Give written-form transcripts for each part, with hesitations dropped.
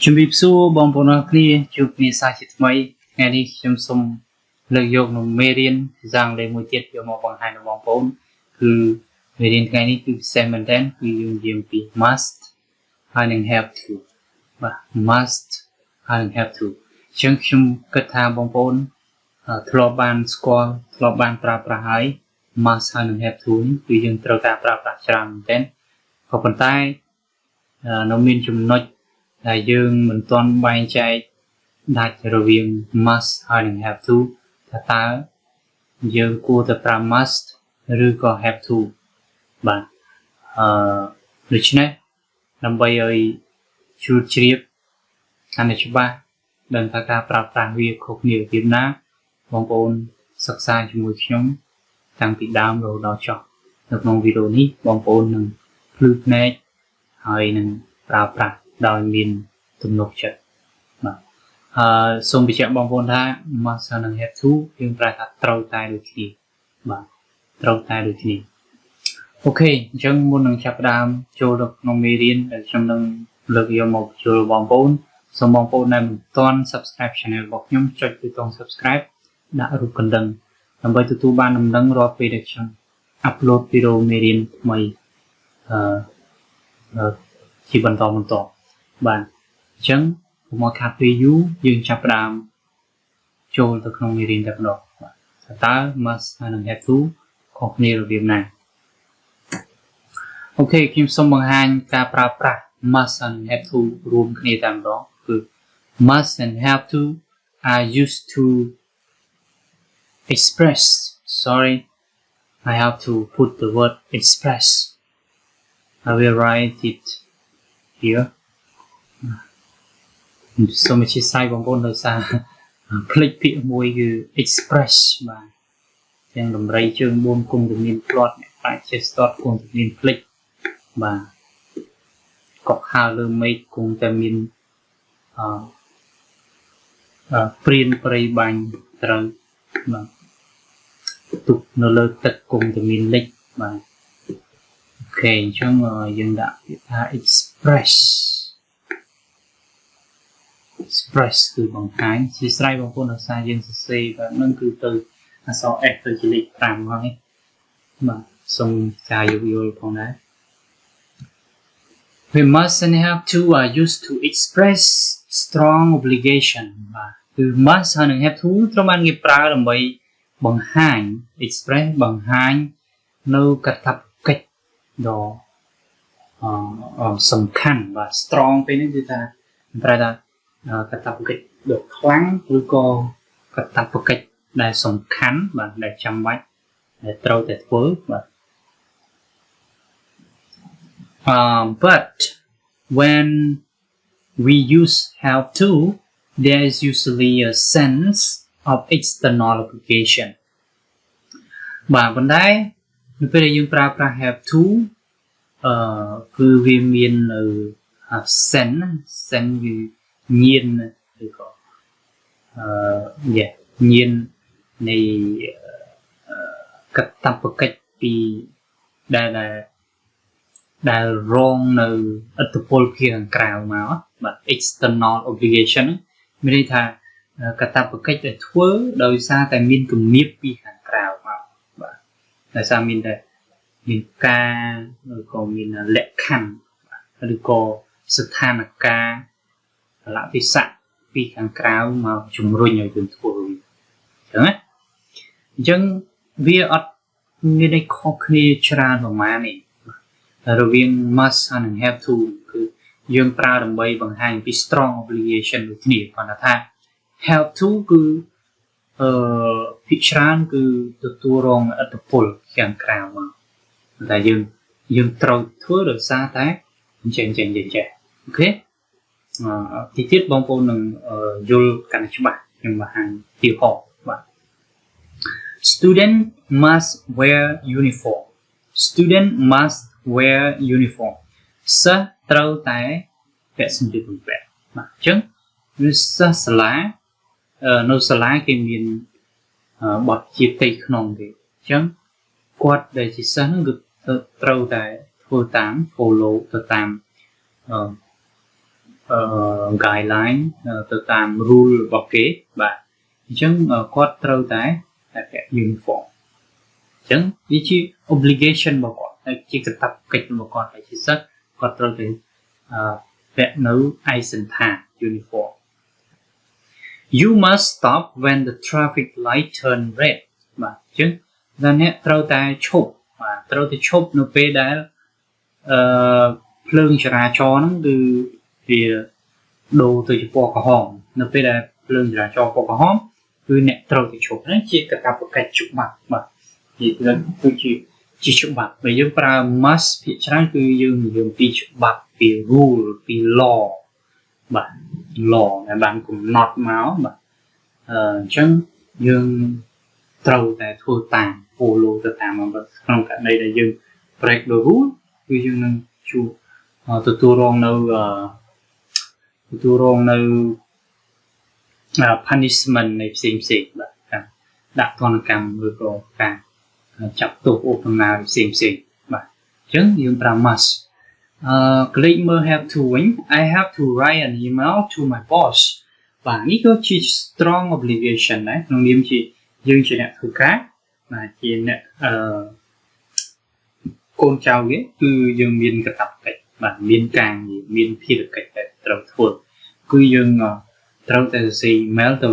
ជំរាបសួរបងប្អូនអរគ្នាជួបគ្នាសាជាថ្មីថ្ងៃនេះខ្ញុំសូមលើកយកនៅមេរៀនភាសាអង់គ្លេសមួយទៀតយកមកបង្ហាញដល់បងប្អូនគឺមេរៀនថ្ងៃនេះគឺពិសេសមែនទែនគឺយើងនិយាយពី must ហើយនឹង have to បាទ must ហើយនឹង have to អញ្ចឹងខ្ញុំគិតថាបងប្អូនធ្លាប់បានស្គាល់ធ្លាប់បានប្រើប្រាស់ហើយ must ហើយនឹង have to នេះគឺយើងត្រូវការប្រើប្រាស់ច្រើនមែនទែនក៏ប៉ុន្តែនៅមានចំណុចដែលយើងមិនទាន់បែងចែកដាច់រវាង must ហើយនឹង have to ថាតើយើងគួរតែប្រើ must ឬក៏ have to បាទដូច្នេះដើម្បីឲ្យជ្រួតជ្រាបកាន់តែច្បាស់ដឹងថាការប្រើប្រាស់វាខុសគ្នាពីណាបងប្អូនសិក្សាជាមួយខ្ញុំតាំងពីដើមរហូតដល់ចប់នៅក្នុងវីដេអូនេះបងប្អូននឹងភ្លឺភ្នែកហើយនឹងប្រើប្រាស់ដោយមានទំនុកចិត្តបាទសូមបញ្ជាក់បងប្អូនថា must និង have to យើងប្រើថាត្រូវតែដូចគ្នាបាទត្រូវតែដូចគ្នាអូខេអញ្ចឹងមុននឹងចាប់ផ្ដើមចូលទៅក្នុងមេរៀនដែលខ្ញុំនឹងលើកយកមកបញ្ចូលបងប្អូនសូមបងប្អូនដែលមិនទាន់ subscribe channel របស់ខ្ញុំចុចប៊ូតុង subscribe ដាក់រូបកណ្ដឹងដើម្បីទទួលបានដំណឹងរាល់ពេលដែលខ្ញុំ upload វីដេអូមេរៀនថ្មីជាបន្តបាទអញ្ចឹងកុំឲ្យខាតពេលយូរយើងចាប់ផ្ដើមចូលទៅក្នុងមេរៀនតែម្ដងបាទតើ must និង have to ខុសគ្នារបៀបណាអូខេខ្ញុំសូមបង្ហាញការប្រើប្រាស់ must និង have to រួមគ្នាតែម្ដងគឺ must and have to are used to express I have to put the word express I will write it here សូមអធិស្ឋានបងប្អូនដោយសារភ្លេចពាក្យមួយគឺ express បាទទាំងតម្រៃជើង4គង់តែមានផ្្លាត់អ្នកអាចចេះស្ទាត់គង់តែមានភ្លេចបាទកុកហើលើមេឃគង់តែមានព្រានព្រៃបាញ់ត្រូវបាទទុកនៅលើទឹកគង់តែមានលិចបាទអូខេអញ្ចឹងយើងដាក់ពាក្យថា express គឺបង្ហាញជាស្រ័យបងប្អូនដោយសារយើងសរសេរបែបហ្នឹងគឺទៅអក្សរ S ទៅជាលេខ5ហ្នឹងបាទសូមការយោគយល់ផងដែរ We must and have to are used to express strong obligation បាទគឺ must ហើយនឹង have to ត្រូវបានគេប្រើដើម្បីបង្ហាញ express បង្ហាញនៅកាតព្វកិច្ចដ៏សំខាន់បាទ strong ពេលនេះគឺថាប្រែថាកាតព្វកិច្ចដ៏ខ្លាំងឬក៏កាតព្វកិច្ចដែលសំខាន់បាទដែលចាំបាច់ដែលត្រូវតែធ្វើបាទ but when we use have to there is usually a sense of external obligation បាទប៉ុន្តែនៅពេលដែលយើងប្រើប្រាស់ have to គឺវាមាននៅ sense គឺញៀនឬក៏ញៀននៃកាតព្វកិច្ចពីដែលរងនៅឥទ្ធិពលពីខាងក្រៅមកបាទ external obligation មានន័យថាកាតព្វកិច្ចដែលធ្វើដោយសារតែមានគំនាបពីខាងក្រៅមកបាទដោយសារមានការឬក៏មានលក្ខខណ្ឌឬក៏ស្ថានភាពកលៈទេសៈពីខាងក្រៅមកជំរុញឲ្យយើងធ្វើវាអញ្ចឹងវាអត់មានន័យខុសគ្នាច្រើនប្រហែលនេះរវាង must និង have to គឺយើងប្រើដើម្បីបង្ហាញពី strong obligation ដូចគ្នាគាត់ថា have to គឺភាគច្រើនគឺទទួលរងឥទ្ធិពលខាងក្រៅមកតែយើងត្រូវធ្វើដោយសារតែអញ្ចឹងអូខេទីទៀតបងប្អូននឹងយល់កាន់តែច្បាស់ខ្ញុំបង្ហាញទីហោបាទ Student must wear uniformសិស្សត្រូវតែពាក់សម្លៀកបំពាក់បាទអញ្ចឹងវាសិស្សសាលានៅសាលាគេមានបទជាផ្ទៃក្នុងគេអញ្ចឹងគាត់ដែលជាសិស្សហ្នឹងគឺត្រូវតែធ្វើតាម follow ទៅតាម guideline ទៅតាម rule របស់គេបាទអញ្ចឹងគាត់ត្រូវតែពាក់ uniform អញ្ចឹងវាជា obligation របស់គាត់ហើយជាកាតព្វកិច្ចរបស់គាត់ហើយជាសិស្សគាត់ត្រូវតែពាក់នៅឯកសណ្ឋាន uniform You must stop when the traffic light turn red បាទអញ្ចឹងដល់អ្នកត្រូវតែឈប់បាទត្រូវតែឈប់នៅពេលដែលភ្លើងចរាចរណ៍ហ្នឹងគឺវាដូរទៅជាពណ៌ក្រហមនៅពេលដែលភ្លើងចរាចរណ៍ពណ៌ក្រហមគឺអ្នកត្រូវតែឈប់ហ្នឹងជាកាតព្វកិច្ចច្បាប់បាទគឺជាច្បាប់បើយើងប្រើ must ភាគច្រើនគឺយើងនិយាយពីច្បាប់ពី rule ពី law បាទ law ដែលបានកំណត់មកបាទអញ្ចឹងយើងត្រូវតែធ្វើតាម follow ទៅតាមក្នុងករណីដែលយើង break the rule គឺយើងនឹងជួបទទួលរងនៅpunishment នៃផ្សេងបាទដាក់ទណ្ឌកម្មឬក៏ការចាប់ទោសឧបមាផ្សេងបាទអញ្ចឹងយើងប្រើ must click មើល have to វិញ I have to write an email to my boss បាទនេះក៏ជា strong obligation ដែរក្នុងនាមជាយើងជាអ្នកធ្វើការបាទជាអ្នកកូនចៅវាគឺយើងមានកាតព្វកិច្ចបាទមានការងារមានភារកិច្ចដែលត្រូវធ្វើគឺយើងត្រូវតែសរសេរ email ទៅ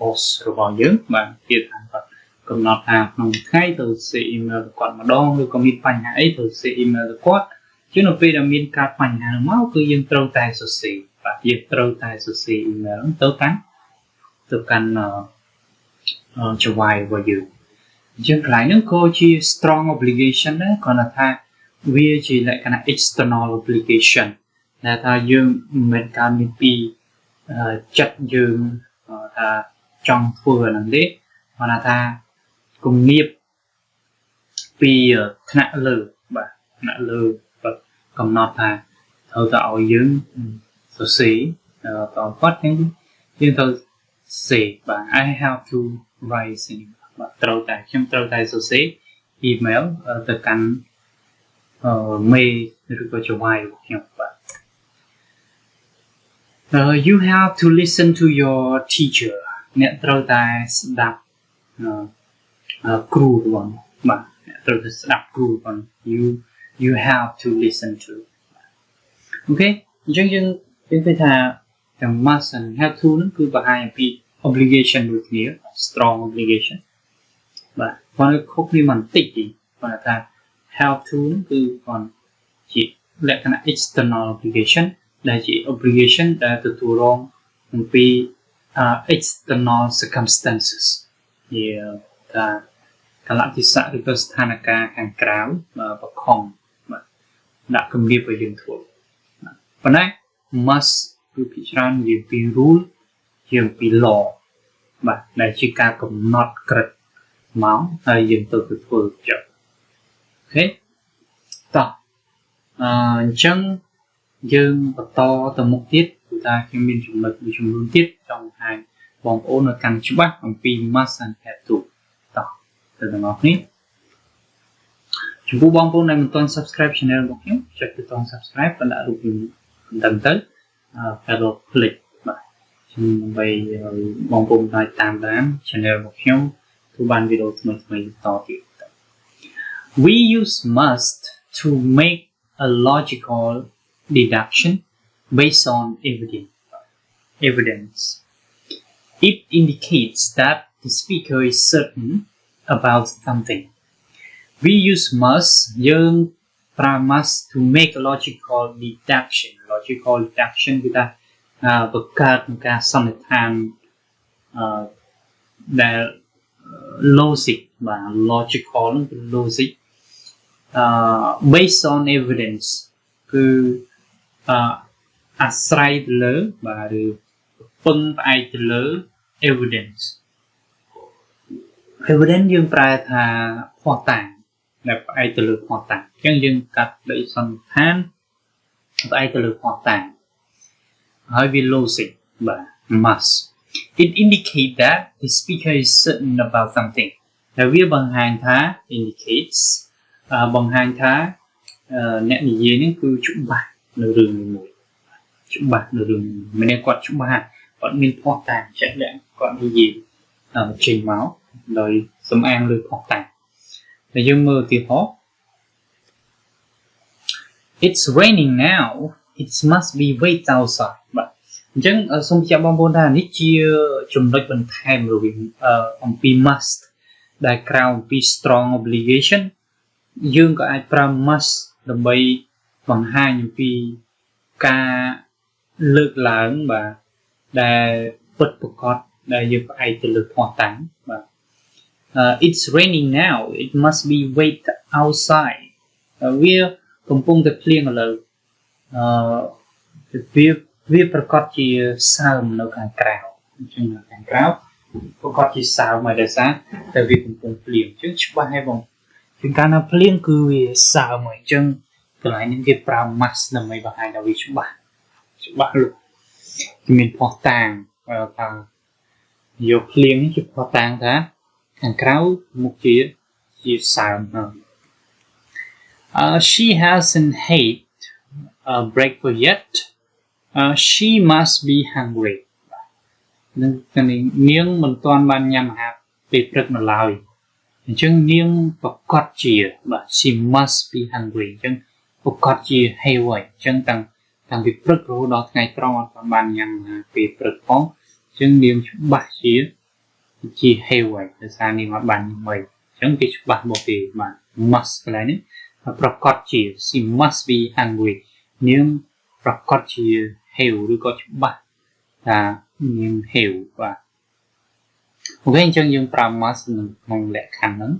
boss របស់យើងបាទគេថាគាត់កំណត់ថាក្នុងថ្ងៃទៅសរសេរ email ទៅគាត់ម្ដងឬក៏មានបញ្ហាអីទៅសរសេរ email ទៅគាត់ជានៅពេលដែលមានការបញ្ហាមកគឺយើងត្រូវតែសរសេរបាទយើងត្រូវតែសរសេរ email ទៅកាន់ចៅហ្វាយរបស់យើងអញ្ចឹងកន្លែងហ្នឹងក៏ជា strong obligation ដែរគាត់ថាវាជាលក្ខណៈ external obligation ដែលថាយើងមិនមែនការមានពីចិត្តយើងថាចង់ធ្វើអាហ្នឹងទេគាត់ថាគំនាបពីថ្នាក់លើបាទថ្នាក់លើគាត់កំណត់ថាត្រូវតែឲ្យយើងសរសេរតគាត់ហ្នឹងយើងត្រូវសរសេរបាទ I have to write បាទត្រូវតែខ្ញុំត្រូវតែសរសេរ email ទៅកាន់មេឬក៏ចៅហ្វាយរបស់ខ្ញុំបាទ you have to listen to your teacher អ្នកត្រូវតែស្ដាប់គ្រូរបស់បាទអ្នកត្រូវតែស្ដាប់គ្រូរបស់ you have to listen to អូខេអញ្ចឹងយើងឃើញថាទាំង must and have to ហ្នឹងគឺបង្ហាញអំពី obligation ដូចគ្នា strong obligation បាទគាត់ខុសគ្នាបន្តិចទេគាត់ថា have to ហ្នឹងគឺគាត់ជាលក្ខណៈ external obligation ដែលជា obligation ដែលទទួលរងអំពី external circumstances ជាថាកលៈទេសៈឬក៏ស្ថានភាពខាងក្រៅបខំបាទដាក់គម្រាមឲ្យយើងធ្វើប៉ុន្តែ must គឺភាគច្រើននិយាយពី rule ជាពី law បាទដែលជាការកំណត់ក្រឹតមកហើយយើងទៅធ្វើចុះអូខេតោះអញ្ចឹងយើងបន្តទៅមុខទៀតគឺថាខ្ញុំមានចំណុចមួយចំនួនទៀតចង់បង្ហាញបងប្អូននៅកាន់ច្បាស់អំពី must and have to តោះទៅទាំងអស់គ្នាចំពោះបងប្អូនដែលមិនទាន់ subscribe channel របស់ខ្ញុំចុចប៊ូតុង subscribe បណ្ដាក់រូបកណ្ដឹងទៅហើយរក click បាទដើម្បីបងប្អូនអាចតាមដាន channel របស់ខ្ញុំធ្វើបានវីដេអូថ្មីៗបន្តទៀត We use must to make a logical deduction based on evidence. It indicates that the speaker is certain about something. We use must យើងប្រើ must to make a logical deduction. Logical deduction គឺថាបង្កើតការសន្និដ្ឋានដែល logic បាទ logical គឺ logic based on evidence គឺអាស្រ័យទៅលើបាទឬពឹងផ្អែកទៅលើ evidence យើងប្រើថាភស្តុតាងដែលផ្អែកទៅលើភស្តុតាងអញ្ចឹងយើងកាត់ដោយសន្និដ្ឋានផ្អែកទៅលើភស្តុតាងហើយវា logic បាទ must it indicate that the speaker is certain about something ហើយវាបង្ហាញថា indicates បង្ហាញថាអ្នកនិយាយនេះគឺច្បាស់នៅរឿងមួយ chụp bạc được đường mình nên quạt chụp bạc còn mình phò tàng chạy lẹ còn cái gì trình máu rồi sấm an lưỡi phò tàng để dương mơ thì khó. It's raining now. It must be wait outside. Chẳng xong chạm bom bồn đàn ít chia chùm lệch bằng time rồi ông P must đại crown P strong obligation dương có ai pram must đầm bay bằng hai những P ca lực lớn và đại bất bộc cọt đại dương có ai từ lực hòa tán và it's raining now. It must be wait outside. We're công pung tập liên là việcประกอบជាសើមនៅខាងក្រៅអញ្ចឹងនៅខាងក្រៅប្រកបជាសើមមកដោយសារតែវាកំពុងភ្លៀងអញ្ចឹងច្បាស់ហើយបងជាងកាលណាភ្លៀងគឺវាសើមអញ្ចឹងកន្លែងនេះគេប្រើ mass ដើម្បីបង្ហាញដល់វាច្បាស់លុះគឺមានផុសតាងថាយកភ្លៀងនេះជាផុសតាងថាខាងក្រៅមុខជាសើមហើយ She hasn't had breakfast yet. She must be hungry. នឹងតែនាងមិនទាន់បានញ៉ាំអាហារពេលព្រឹកនៅឡើយអញ្ចឹងនាងប្រកាសជាបាទ she must be hungry អញ្ចឹងប្រកាសជា ហេវហើយអញ្ចឹងតាំងពីព្រឹករហូតដល់ថ្ងៃត្រង់អត់បានញ៉ាំអាហារពេលព្រឹកផងអញ្ចឹងនាងច្បាស់ជាហេវហើយដោយសារនាងអត់បានញ៉ាំអីអញ្ចឹងគេច្បាស់មកពីបាទ must កន្លែងនេះប្រកាសជា she must be hungry នាងប្រកាសជាហេវឬក៏ច្បាស់ថានាងហេវបាទអូខេអញ្ចឹងយើងប្រើ must ក្នុងលក្ខខណ្ឌហ្នឹង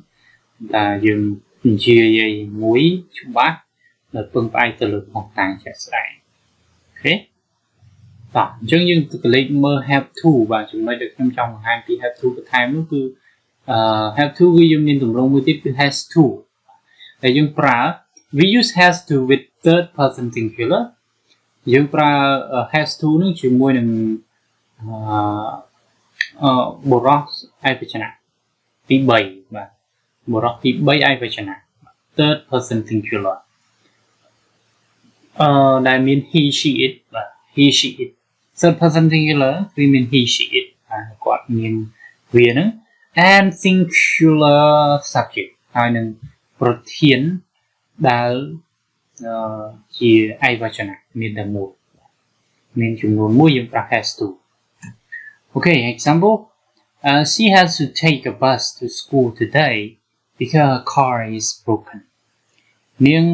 ថាយើងនិយាយមួយច្បាស់នៅពឹងផ្អែកទៅលើផុសតាងជាក់ស្ដែងអូខេបាទអញ្ចឹងយើងទៅកលេចមើល have to បាទចំណុចដែលខ្ញុំចង់បង្ហាញពី have to បន្ថែមនោះគឺhave to វាយើងមានទម្រង់មួយទៀតគឺ has to ដែលយើងប្រើ we use has to with third person singular យើងប្រើ has to នឹងជាមួយនឹងបុរសឯកវចនៈទី3បាទបុរសទី3ឯកវចនៈ third person singular ដែលមាន he she it បាទ he she it third person singular គឺមាន he she it គាត់មានវាហ្នឹង and singular subject ហើយនឹងប្រធានដែលជាឯកវចនៈមានតែមួយមានចំនួនមួយយើងប្រើ has to Okay, example she has to take a bus to school today because her car is broken នាង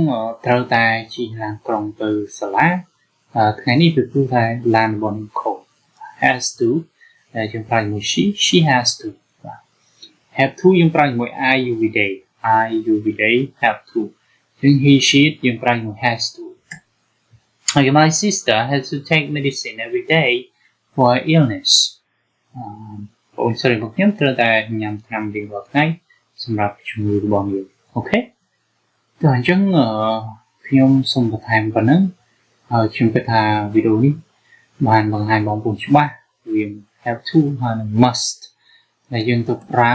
ត្រូវតែជិះឡានក្រុងទៅសាលាថ្ងៃនេះគឺព្រោះថាឡានរបស់នាងខូច has to យើងប្រើជាមួយ she has to have to យើងប្រើជាមួយ I you every day have to ជាង he she យើងប្រើជាមួយ has to Okay, my sister has to take medicine every day for illness បងស្រីរបស់ខ្ញុំត្រូវតែញ៉ាំថ្នាំរៀងរាល់ថ្ងៃសម្រាប់ជំងឺរបស់នាងអូខេតើអញ្ចឹងខ្ញុំសូមបន្ថែមប៉ុណ្ណឹងហើយខ្ញុំគិតថាវីដេអូនេះបានបង្ហាញបងប្អូនច្បាស់វា have to ហើយនិង must ដែលយើងទៅប្រើ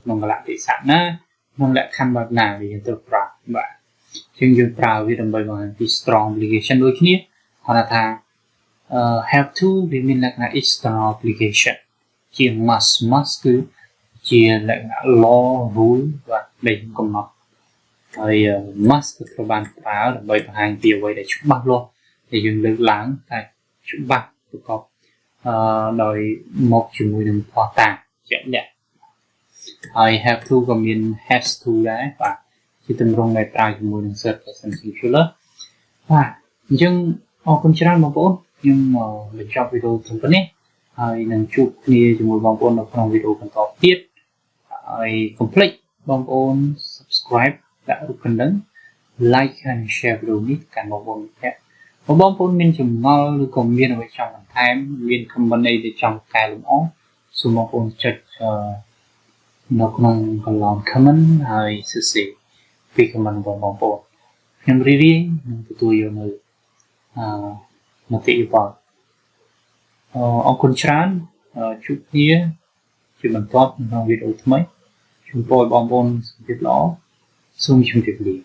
ក្នុងកលៈទេសៈណាក្នុងលក្ខខណ្ឌបែបណាដែលយើងទៅប្រើបាទជាងយើងប្រើវាដើម្បីបង្ហាញពី strong obligation ដូចគ្នាគាត់ថាhave to វាមានលក្ខណៈ external obligation ជា must គឺជាលក្ខណៈ law rule បាទដែលកំណត់ហើយ must ត្រូវបានប្រើដើម្បីបង្ហាញពីអ្វីដែលច្បាស់លាស់ដែលយើងលើកឡើងតែច្បាស់ប្រកបដោយមកជាមួយនឹងភស្តុតាងជាក់លាក់ហើយ have to ក៏មាន has to ដែរបាទជាទម្រង់ដែលប្រើជាមួយនឹង third person singular បាទអញ្ចឹងអរគុណច្រើនបងប្អូនខ្ញុំបញ្ចប់វីដេអូត្រឹមប៉ុណ្ណេះហើយនឹងជួបគ្នាជាមួយបងប្អូននៅក្នុងវីដេអូបន្តទៀតហើយកុំភ្លេចបងប្អូន subscribe ដាក់រូបកណ្ដឹង like ហើយ share វីដេអូនេះកាន់បងប្អូនភ័ក្របងប្អូនមានចម្ងល់ឬក៏មានអ្វីចង់បន្ថែមមាន comment អីដែលចង់កែលម្អសូមបងប្អូនចុចនៅក្នុងកន្លោន comment ហើយសរសេរពី comment របស់បងប្អូនខ្ញុំរីករាយនឹងទទួលយកនៅមតិយោបល់អរគុណច្រើនជួបគ្នាជាបន្តក្នុងវីដេអូថ្មីជូនពរបងប្អូនសុខភាពល្អសូមជម្រាបលា